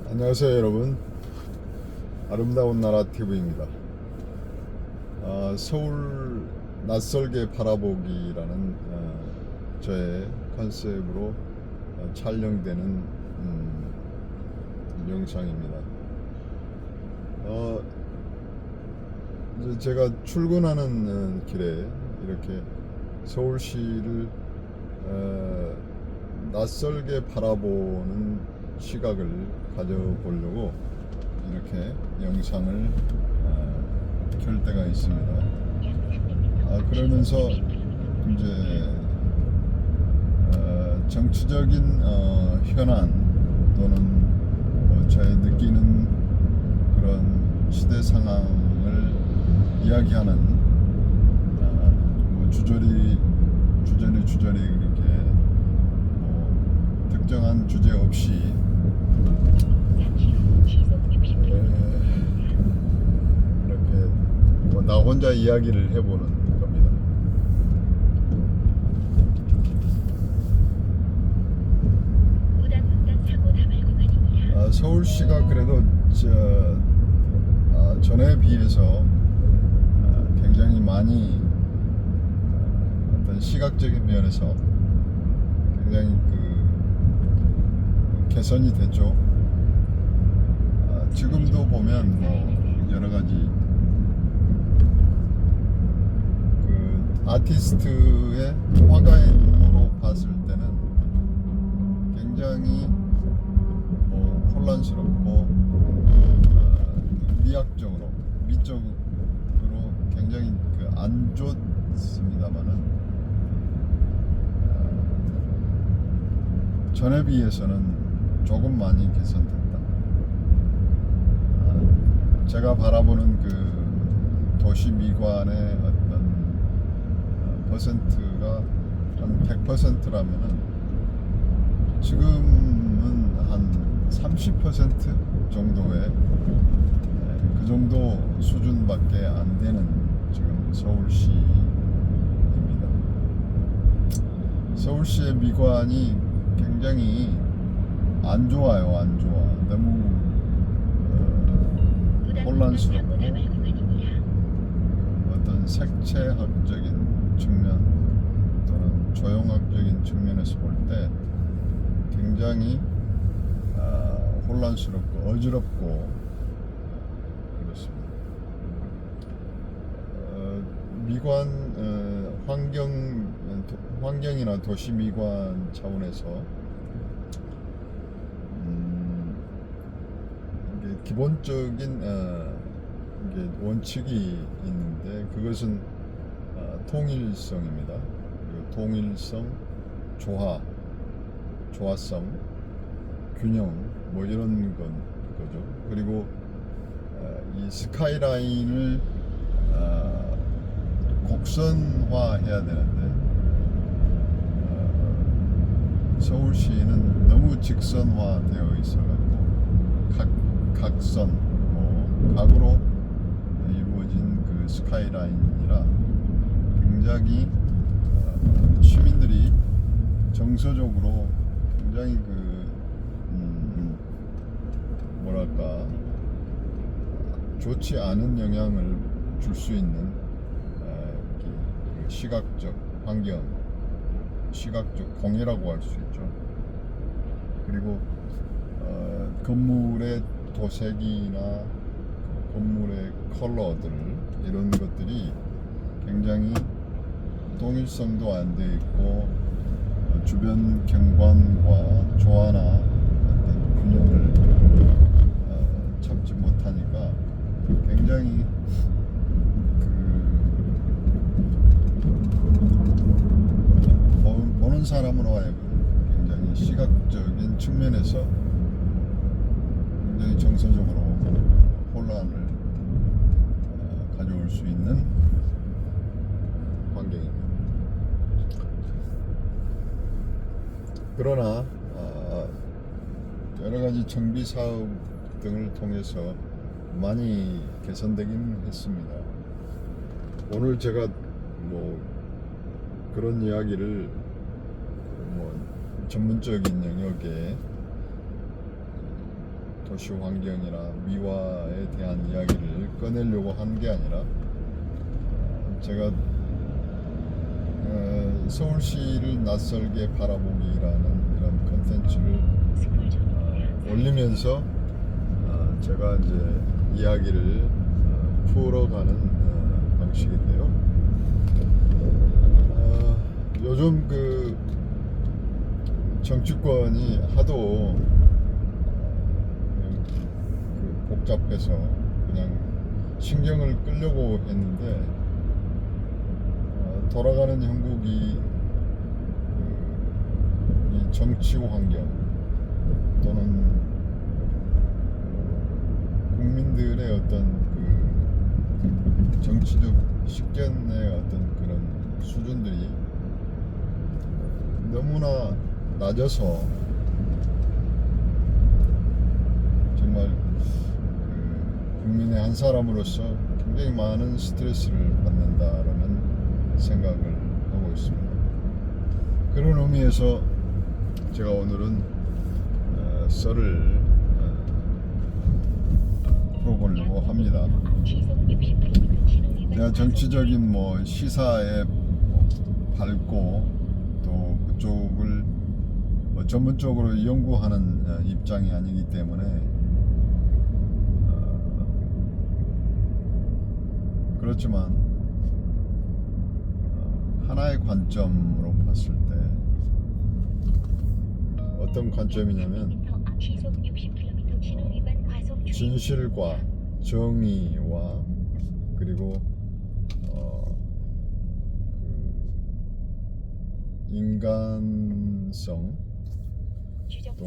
안녕하세요 여러분, 아름다운 나라 TV입니다. 서울 낯설게 바라보기라는 저의 컨셉으로 촬영되는 영상입니다. 이제 제가 출근하는 길에 이렇게 서울시를 낯설게 바라보는 시각을 가져보려고 이렇게 영상을 켤 때가 있습니다. 그러면서 이제 정치적인 현안 또는 저의 느끼는 그런 시대 상황을 이야기하는 주저리 그렇게 특정한 주제 없이 이렇게 나 혼자 이야기를 해보는 겁니다. 서울시가 그래도 전에 비해서 굉장히 많이 어떤 시각적인 면에서 굉장히 개선이 됐죠. 지금도 보면 여러 가지 아티스트의 화가의 눈으로 봤을 때는 굉장히 혼란스럽고 미적으로 굉장히 안 좋습니다만은 전에 비해서는 조금 많이 개선됐다. 제가 바라보는 도시 미관의 어떤 퍼센트가 한 100%라면은 지금은 한 30% 정도의 그 정도 수준밖에 안 되는 지금 서울시입니다. 서울시의 미관이 굉장히 안 좋아요. 안 좋아. 너무 혼란스럽고 어떤 색채학적인 측면 또는 조형학적인 측면에서 볼 때 굉장히 혼란스럽고 어지럽고 그렇습니다. 미관 환경이나 도시 미관 차원에서 기본적인 원칙이 있는데 그것은 통일성입니다. 그리고 통일성, 조화성, 균형 이런 거죠. 그리고 이 스카이라인을 곡선화해야 되는데 서울시는 너무 직선화되어 있어가지고 각선, 각으로 이루어진 스카이라인이라 굉장히 시민들이 정서적으로 굉장히 뭐랄까 좋지 않은 영향을 줄 수 있는 시각적 환경, 시각적 공해라고 할 수 있죠. 그리고 건물의 도색이나 건물의 컬러들 이런 것들이 굉장히 통일성도 안 돼 있고 주변 경관과 조화나 어떤 균형을 잡지 못하니까 굉장히 보는 사람으로 하여금 굉장히 시각적인 측면에서 굉장히 정서적으로 혼란을 가져올 수 있는 환경입니다. 그러나 여러 가지 정비 사업 등을 통해서 많이 개선되긴 했습니다. 오늘 제가 그런 이야기를 전문적인 영역에 도시 환경이나 미화에 대한 이야기를 꺼내려고 한 게 아니라 제가 서울시를 낯설게 바라보기라는 이런 컨텐츠를 올리면서 제가 이제 이야기를 풀어가는 방식인데요. 요즘 그 정치권이 하도 그 복잡해서 그냥 신경을 끌려고 했는데 돌아가는 형국이 이 정치 환경 또는 국민들의 어떤 그 정치적 식견의 어떤 그런 수준들이 너무나 낮아서 정말 그 국민의 한 사람으로서 굉장히 많은 스트레스를 받는다라는 생각을 하고 있습니다. 그런 의미에서 제가 오늘은 썰을 풀어보려고 합니다. 제가 정치적인 뭐 시사에 밝고 또 그쪽을 뭐 전문적으로 연구하는 입장이 아니기 때문에 그렇지만 하나의 관점으로 봤을 때 어떤 관점이냐면 진실과 정의와 그리고 그 인간성 또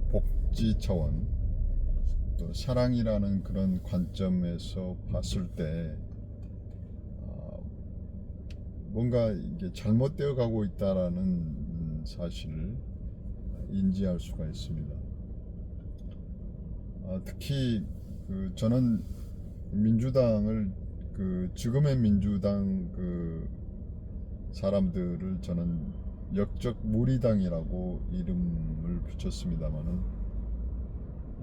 복지 차원 또 사랑이라는 그런 관점에서 봤을 때 뭔가 이게 잘못되어 가고 있다라는 사실을 인지할 수가 있습니다. 특히 그 저는 민주당을 그 지금의 민주당 그 사람들을 저는 역적 무리당이라고 이름을 붙였습니다만은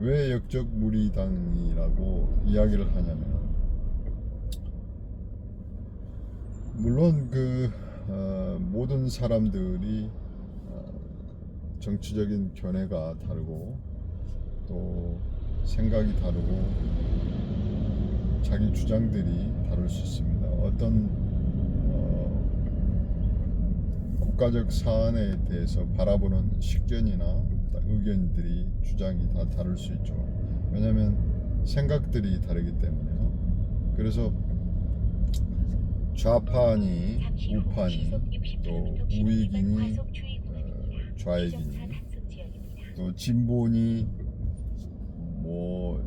왜 역적 무리당이라고 이야기를 하냐면 물론 그 모든 사람들이 정치적인 견해가 다르고 또 생각이 다르고 자기 주장들이 다를 수 있습니다. 어떤 국가적 사안에 대해서 바라보는 식견이나 의견들이 주장이 다 다를 수 있죠. 왜냐하면 생각들이 다르기 때문에요. 그래서 좌파니 우파니 또 우익이니 좌익이니 또 진보니 뭐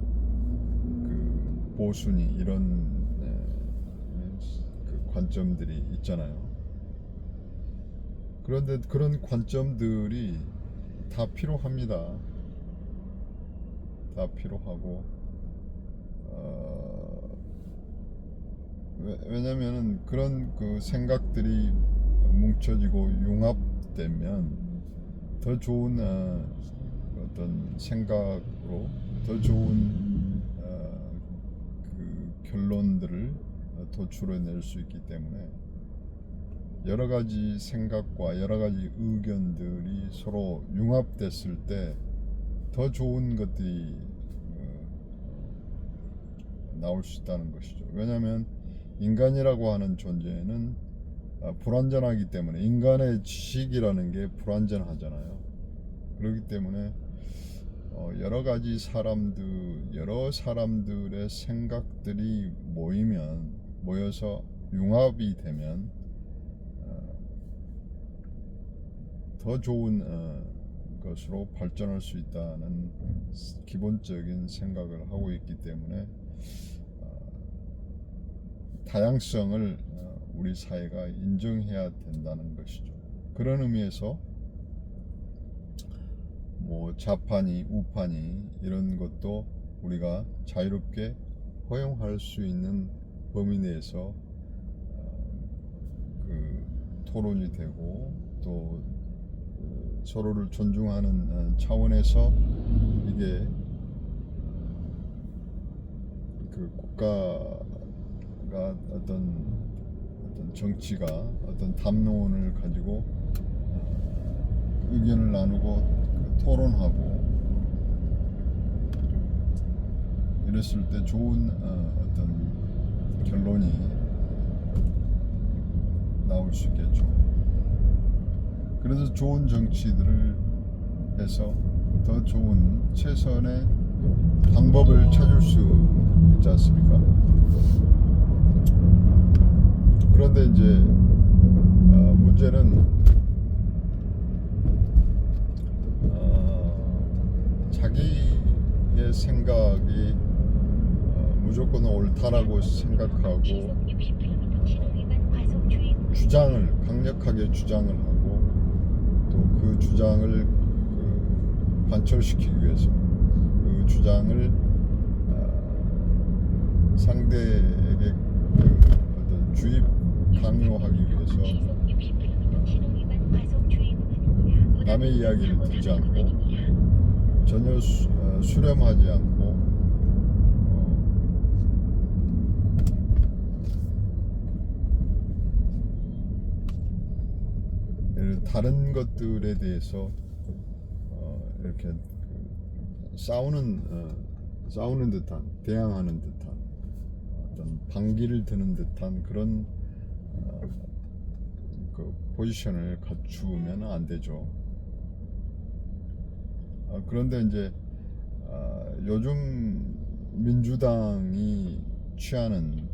그 보수니 이런 그 관점들이 있잖아요. 그런데 그런 관점들이 다 필요합니다. 다 필요하고 왜냐면은 그런 그 생각들이 뭉쳐지고 융합되면 더 좋은 어떤 생각으로 더 좋은 그 결론들을 도출해낼 수 있기 때문에 여러 가지 생각과 여러 가지 의견들이 서로 융합됐을 때 더 좋은 것들이 나올 수 있다는 것이죠. 왜냐하면 인간이라고 하는 존재는 불완전하기 때문에 인간의 지식이라는 게 불완전하잖아요. 그렇기 때문에 여러 가지 여러 사람들의 생각들이 모여서 융합이 되면 더 좋은 것으로 발전할 수 있다는 기본적인 생각을 하고 있기 때문에 다양성을 우리 사회가 인정해야 된다는 것이죠. 그런 의미에서 뭐 좌파니 우파니 이런 것도 우리가 자유롭게 허용할 수 있는 범위 내에서 그 토론이 되고 또 서로를 존중하는 차원에서 이게 그 국가가 어떤 정치가 어떤 담론을 가지고 의견을 나누고 토론하고 이랬을 때 좋은 어떤 결론이 나올 수 있겠죠. 그래서 좋은 정치들을 해서 더 좋은 최선의 방법을 찾을 수 있지 않습니까? 그런데 이제 문제는 자기의 생각이 무조건 옳다라고 생각하고 주장을 강력하게 주장을 하고 또 그 주장을 관철시키기 위해서 그 주장을 상대에게 어떤 주입 강요하기 위해서 남의 이야기를 듣지 않고 전혀 수렴하지 않고 다른 것들에 대해서 이렇게 싸우는 듯한 대항하는 듯한 어떤 반기를 드는 듯한 그런 그 포지션을 갖추면 안 되죠. 그런데 이제 요즘 민주당이 취하는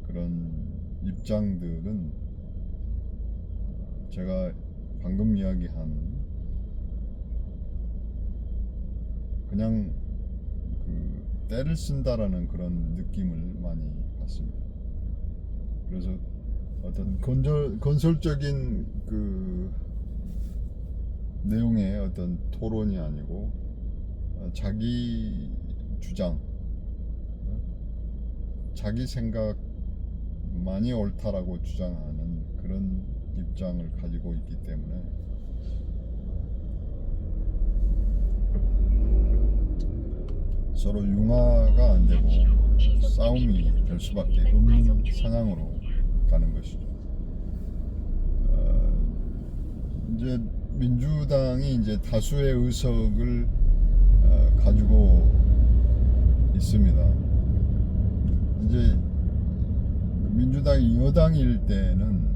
그런 입장들은 제가 방금 이야기한 그냥 그 때를 쓴다라는 그런 느낌을 많이 받습니다. 그래서 어떤 건설적인 그 내용의 어떤 토론이 아니고 자기 주장, 자기 생각만이 옳다라고 주장하는 그런 입장을 가지고 있기 때문에 서로 융화가 안 되고 싸움이 될 수밖에 없는 상황으로 가는 것이죠. 이제 민주당이 이제 다수의 의석을 가지고 있습니다. 이제 민주당이 여당일 때는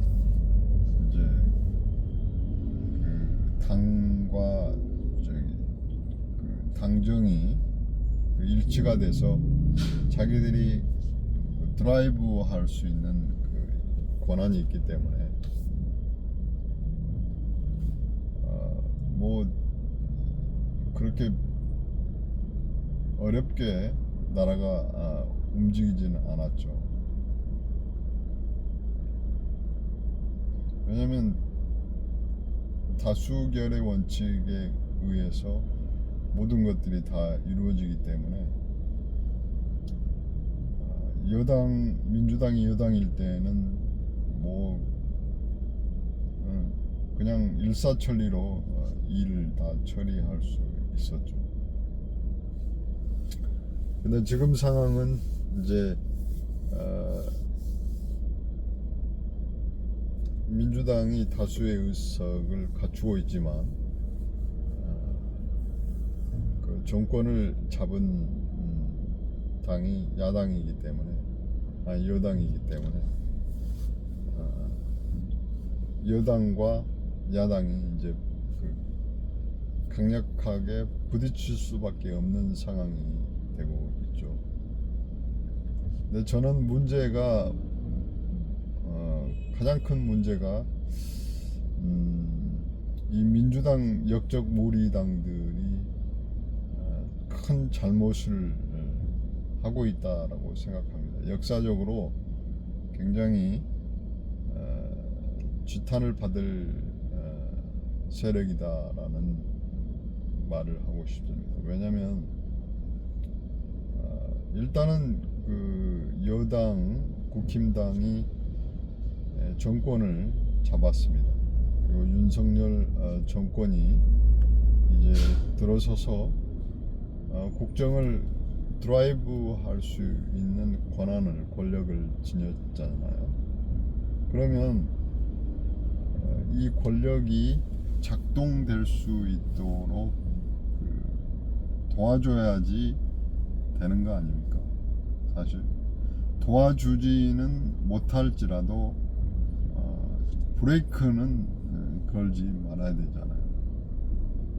이제 그 당과 그 당정이 일치가 돼서 자기들이 드라이브 할 수 있는 그 권한이 있기 때문에 뭐 그렇게 어렵게 나라가 움직이지는 않았죠. 왜냐하면 다수결의 원칙에 의해서 모든 것들이 다 이루어지기 때문에 민주당이 여당일 때는 뭐 그냥 일사천리로 일을 다 처리할 수 있었죠. 근데 지금 상황은 이제 민주당이 다수의 의석을 갖추고 있지만 그 정권을 잡은 당이 야당이기 때문에 여당이기 때문에 여당과 야당이 이제 그 강력하게 부딪힐 수밖에 없는 상황이 되고 있죠. 근데 저는 문제가 가장 큰 문제가 이 민주당 역적 몰이당들이 큰 잘못을 하고 있다라고 생각합니다. 역사적으로 굉장히 지탄을 받을 세력이다라는 말을 하고 싶습니다. 왜냐하면 일단은 그 여당 국힘당이 정권을 잡았습니다. 요 윤석열 정권이 이제 들어서서 국정을 드라이브 할 수 있는 권력을 지녔잖아요. 그러면 이 권력이 작동될 수 있도록 도와줘야지 되는 거 아닙니까? 사실 도와주지는 못할지라도 브레이크는 걸지 말아야 되잖아요.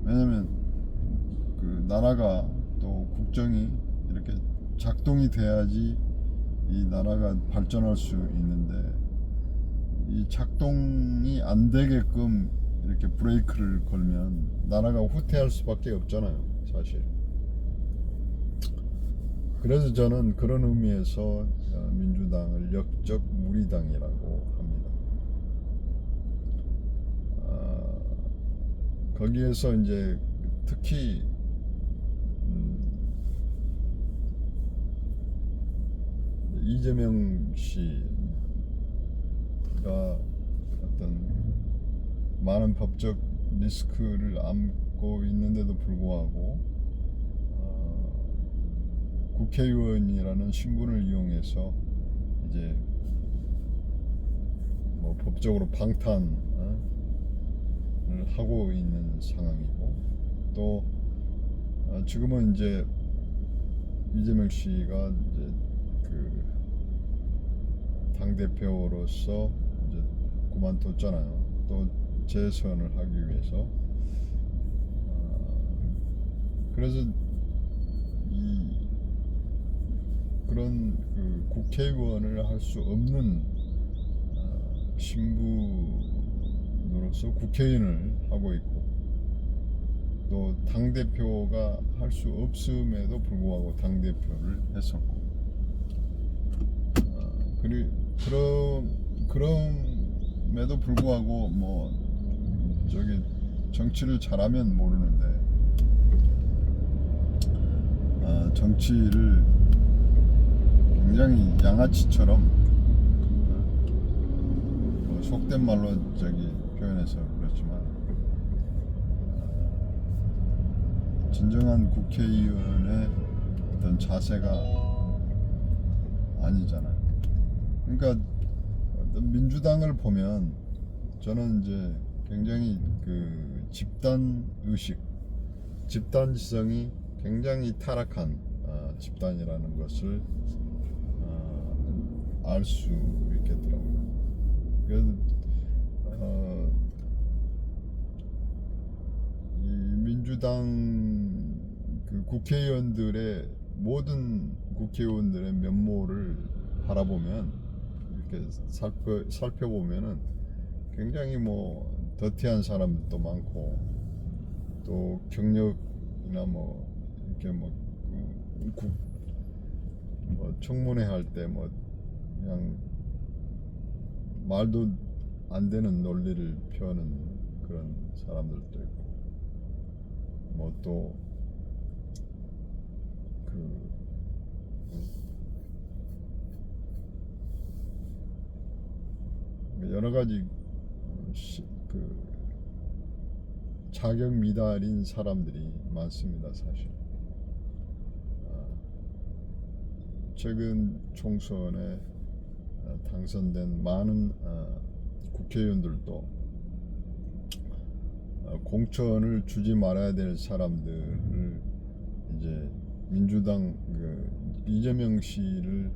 왜냐면 그 나라가 또 국정이 이렇게 작동이 돼야지 이 나라가 발전할 수 있는데, 이 작동이 안 되게끔 이렇게 브레이크를 걸면 나라가 후퇴할 수밖에 없잖아요, 사실. 그래서 저는 그런 의미에서 민주당을 역적 무리당이라고 합니다. 거기에서 이제 특히 이재명 씨가 어떤 많은 법적 리스크를 안고 있는데도 불구하고 국회의원이라는 신분을 이용해서 이제 뭐 법적으로 방탄을 하고 있는 상황이고, 또 지금은 이제 이재명 씨가 이제 그 당 대표로서 이제 그만뒀잖아요. 또 재선을 하기 위해서. 그래서 그런 그 국회의원을 할 수 없는 신분으로서 국회의원을 하고 있고, 또 당대표가 할 수 없음에도 불구하고 당대표를 했었고, 그럼에도 불구하고 뭐 저기 정치를 잘하면 모르는데 정치를 굉장히 양아치처럼, 속된 말로 저기 표현해서 그렇지만 진정한 국회의원의 어떤 자세가 아니잖아요. 그러니까 민주당을 보면 저는 이제 굉장히 그 집단 의식, 집단지성이 굉장히 타락한 집단이라는 것을 알 수 있겠더라고요. 그래서 이 민주당 그 국회의원들의 모든 국회의원들의 면모를 바라보면, 이렇게 살펴보면은 굉장히 뭐 더티한 사람들도 많고, 또 경력이나 뭐 이렇게 뭐 청문회 할 때 뭐 그냥 말도 안 되는 논리를 펴는 그런 사람들도 있고, 뭐 또 여러 가지 자격 미달인 사람들이 많습니다, 사실. 최근 총선에 당선된 많은 국회의원들도 공천을 주지 말아야 될 사람들을 이제 민주당 이재명 씨를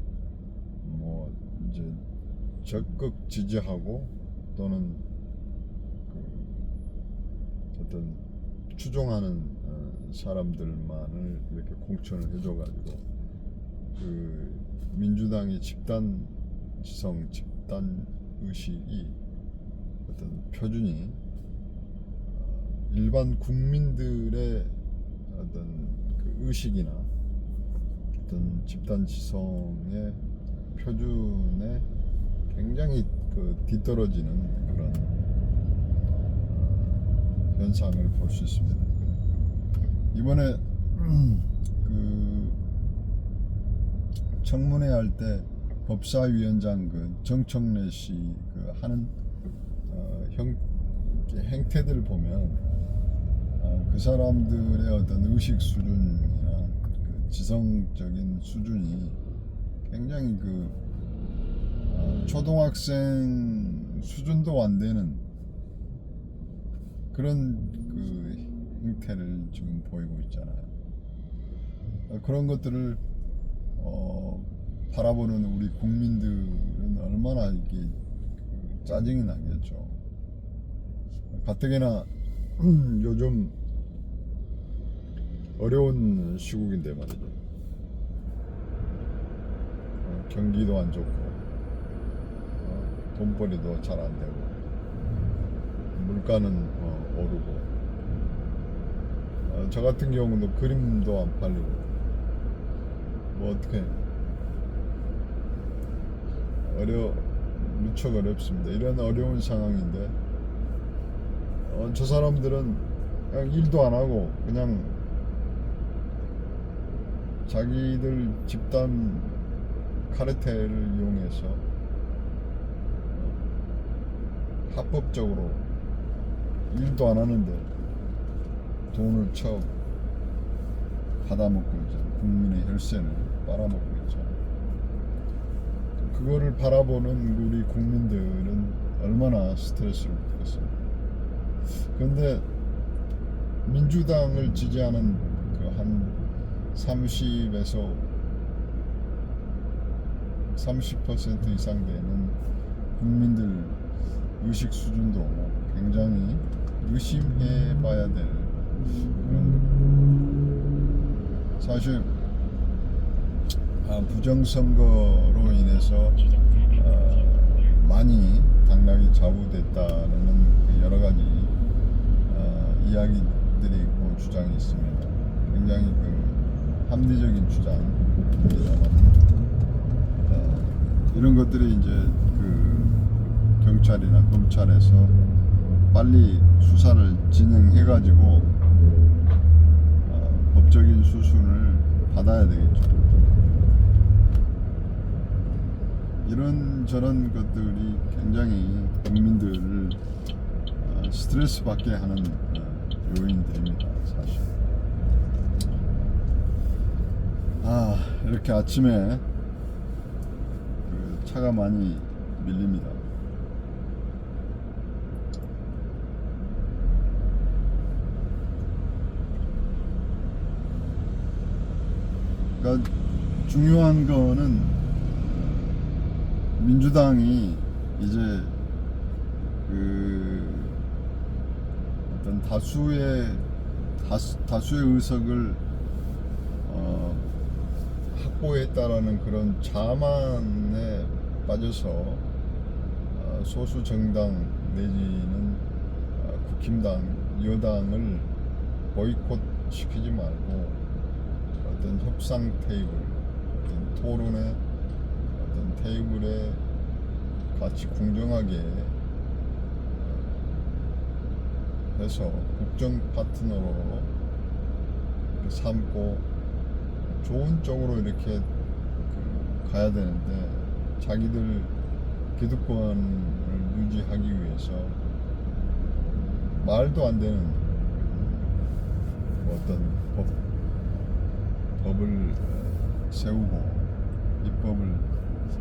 뭐 이제 적극 지지하고, 또는 어떤 추종하는 사람들만을 이렇게 공천을 해줘가지고 민주당의 집단 지성, 집단 의식이 어떤 표준이 일반 국민들의 어떤 그 의식이나 어떤 집단 지성의 표준에 굉장히 뒤떨어지는 그런 현상을 볼 수 있습니다. 이번에 청문회 할 때 법사위원장 정청래 씨 하는 행태들 보면 그 사람들의 어떤 의식 수준이나 그 지성적인 수준이 굉장히 그 초등학생 수준도 안 되는 그런 그 행태를 지금 보이고 있잖아요. 그런 것들을 바라보는 우리 국민들은 얼마나 이게 짜증이 나겠죠. 가뜩이나 요즘 어려운 시국인데 말이죠. 경기도 안 좋고 돈벌이도 잘 안 되고 물가는 오르고 저 같은 경우도 그림도 안 팔리고 뭐 어떻게 무척 어렵습니다. 이런 어려운 상황인데 저 사람들은 그냥 일도 안 하고 그냥 자기들 집단 카르텔을 이용해서 합법적으로 일도 안 하는데 돈을 쳐 받아먹고 있잖아요. 국민의 혈세를 빨아먹고 있잖아요. 그거를 바라보는 우리 국민들은 얼마나 스트레스를 받겠습니까? 그런데 민주당을 지지하는 그 한 30에서 30% 이상 되는 국민들 의식 수준도 굉장히 의심해 봐야 될 그런 겁니다. 사실 부정선거로 인해서 많이 당락이 좌우됐다는 여러 가지 이야기들이 있고 주장이 있습니다. 굉장히 그 합리적인 주장입니다만 이런 것들이 이제 그 경찰이나 검찰에서 빨리 수사를 진행해가지고 법적인 수순을 받아야 되겠죠. 이런 저런 것들이 굉장히 국민들을 스트레스 받게 하는 요인들입니다. 사실 이렇게 아침에 그 차가 많이 밀립니다. 그러니까 중요한 거는 민주당이 이제 그 어떤 다수의 의석을 확보했다라는 그런 자만에 빠져서 소수 정당 내지는 국힘당 여당을 보이콧 시키지 말고 어떤 협상 테이블, 어떤 토론의 어떤 테이블에 같이 공정하게 해서 국정 파트너로 삼고 좋은 쪽으로 이렇게 가야 되는데 자기들 기득권을 유지하기 위해서 말도 안 되는 어떤 법을 세우고 입법을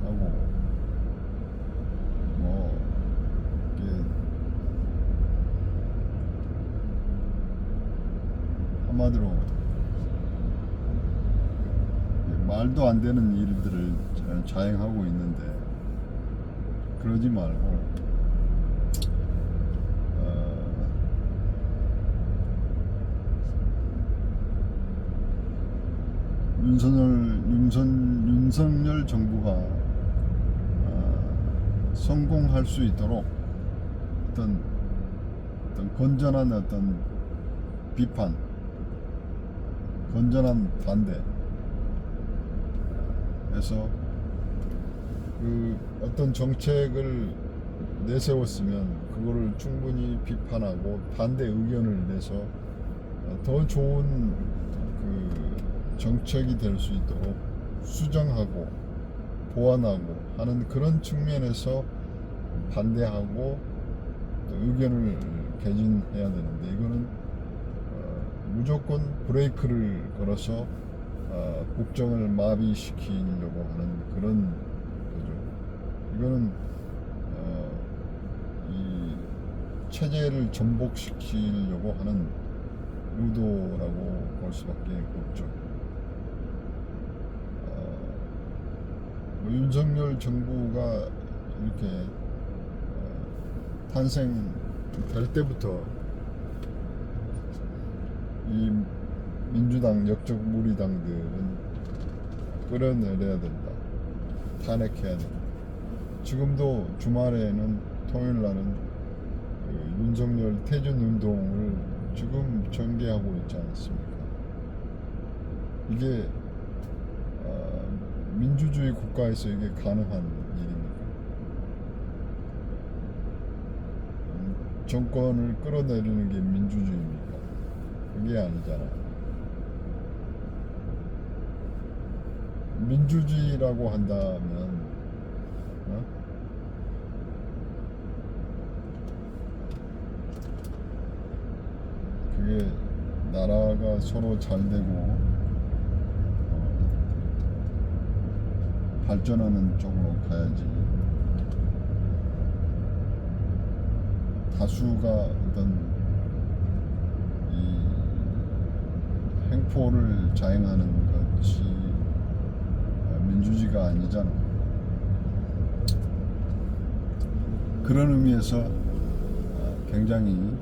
하고 뭐 이게 한마디로 말도 안 되는 일들을 자행하고 있는데 그러지 말고 윤석열 정부가 성공할 수 있도록 어떤 건전한 어떤 비판, 건전한 반대 해서 그 어떤 정책을 내세웠으면 그거를 충분히 비판하고 반대 의견을 내서 더 좋은 그 정책이 될 수 있도록 수정하고 보완하고 하는 그런 측면에서 반대하고 또 의견을 개진해야 되는데 이거는 무조건 브레이크를 걸어서 국정을 마비시키려고 하는 그런 거죠. 이거는 이 체제를 전복시키려고 하는 의도라고 볼 수밖에 없죠. 윤석열 정부가 이렇게 탄생될 때부터 이 민주당 역적 무리당들은 끌어내려야 된다, 탄핵해야 된다. 지금도 주말에는 토요일날은 그 윤석열 퇴진 운동을 지금 전개하고 있지 않습니까? 이게 민주주의 국가에서 이게 가능한 일입니까? 정권을 끌어내리는 게 민주주의입니까? 그게 아니잖아요. 민주주의라고 한다면 그게 나라가 서로 잘 되고 발전하는 쪽으로 가야지. 다수가 어떤 이 행포를 자행하는 것이 민주주의가 아니잖아. 그런 의미에서 굉장히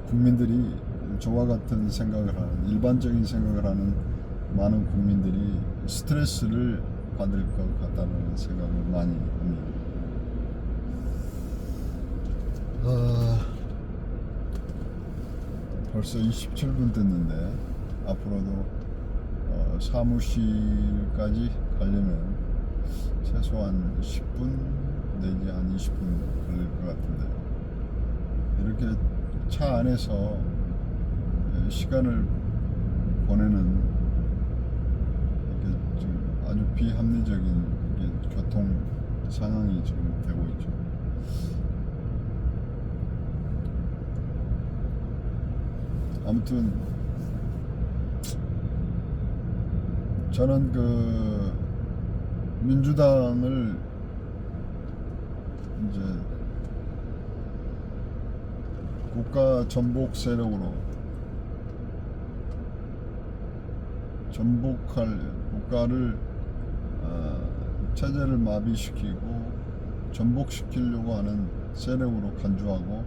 국민들이 저와 같은 생각을 하는, 일반적인 생각을 하는 많은 국민들이 스트레스를 받을 것 같다는 생각을 많이 합니다. 벌써 27분 됐는데 앞으로도 사무실까지 가려면 최소한 10분 내지 한 20분 걸릴 것 같은데, 이렇게 차 안에서 시간을 보내는 이게 지금 아주 비합리적인 교통 상황이 지금 되고 있죠. 아무튼 저는 그 민주당을 이제 국가 전복 세력으로 전복할, 국가를 체제를 마비시키고 전복시키려고 하는 세력으로 간주하고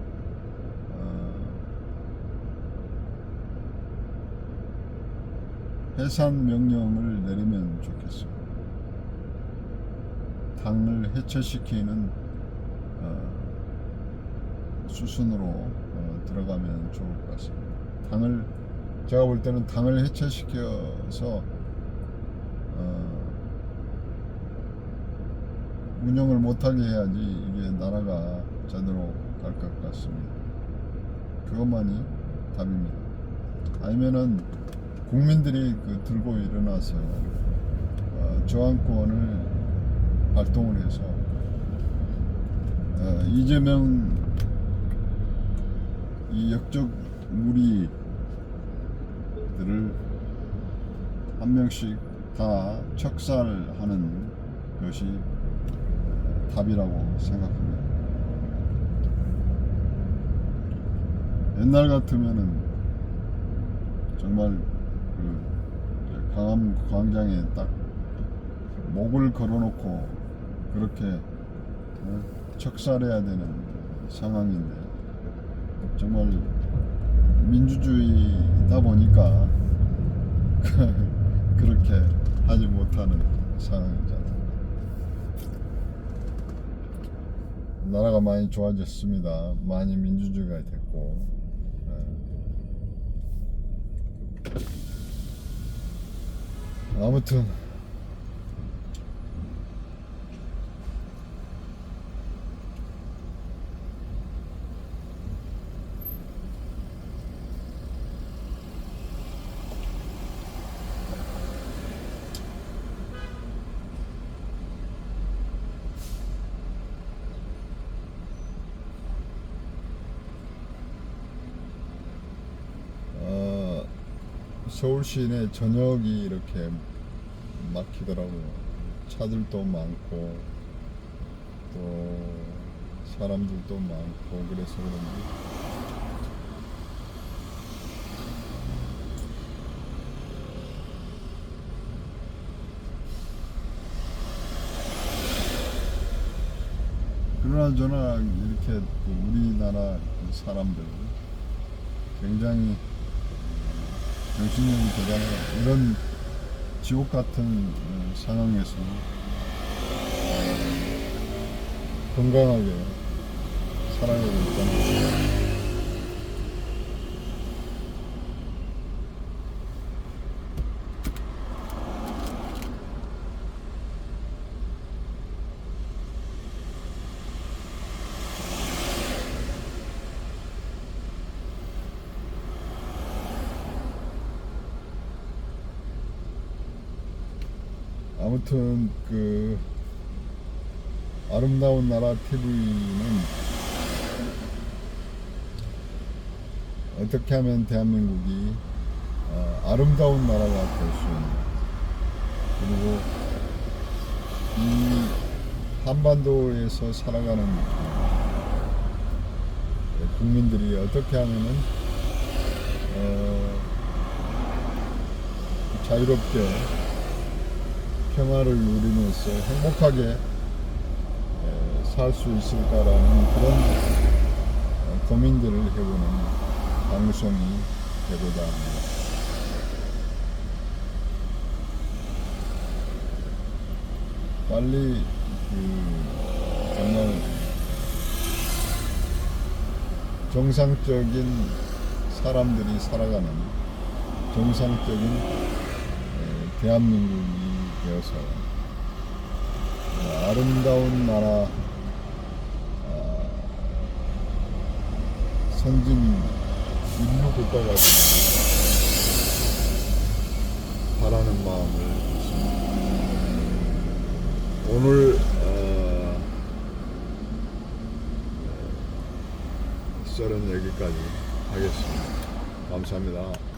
해산 명령을 내리면 좋겠어요. 당을 해체시키는 수순으로 들어가면 좋을 것 같습니다. 제가 볼 때는 당을 해체시켜서 운영을 못하게 해야지 이게 나라가 제대로 갈 것 같습니다. 그것만이 답입니다. 아니면은 국민들이 들고 일어나서 저항권을 발동을 해서 이재명 이 역적 무리들을 한 명씩 다 척살하는 것이 답이라고 생각합니다. 옛날 같으면은 정말 강암 광장에 딱 목을 걸어놓고 그렇게 척살해야 되는 상황인데, 정말 민주주의다 보니까 그렇게 하지 못하는 상황이잖아요. 나라가 많이 좋아졌습니다. 많이 민주주의가 됐고, 아무튼 서울 시내 저녁이 이렇게 막히더라고요. 차들도 많고 또 사람들도 많고 그래서 그런지 그러나 저나 이렇게 우리나라 사람들 굉장히 정신력이 대단해요. 이런 지옥 같은 상황에서 건강하게 살아가고 있다는 거. 아무튼 그 아름다운 나라 TV는 어떻게 하면 대한민국이 아름다운 나라가 될 수 있는가, 그리고 이 한반도에서 살아가는 국민들이 어떻게 하면은 자유롭게 평화를 누리면서 행복하게 살 수 있을까라는 그런 고민들을 해보는 방송이 되고자 합니다. 빨리 정말 정상적인 사람들이 살아가는 정상적인 대한민국이 되어서 아름다운 나라, 선진 인류 국가가 바라는 마음을 갖습니다. 오늘 썰은 여기까지 하겠습니다. 감사합니다.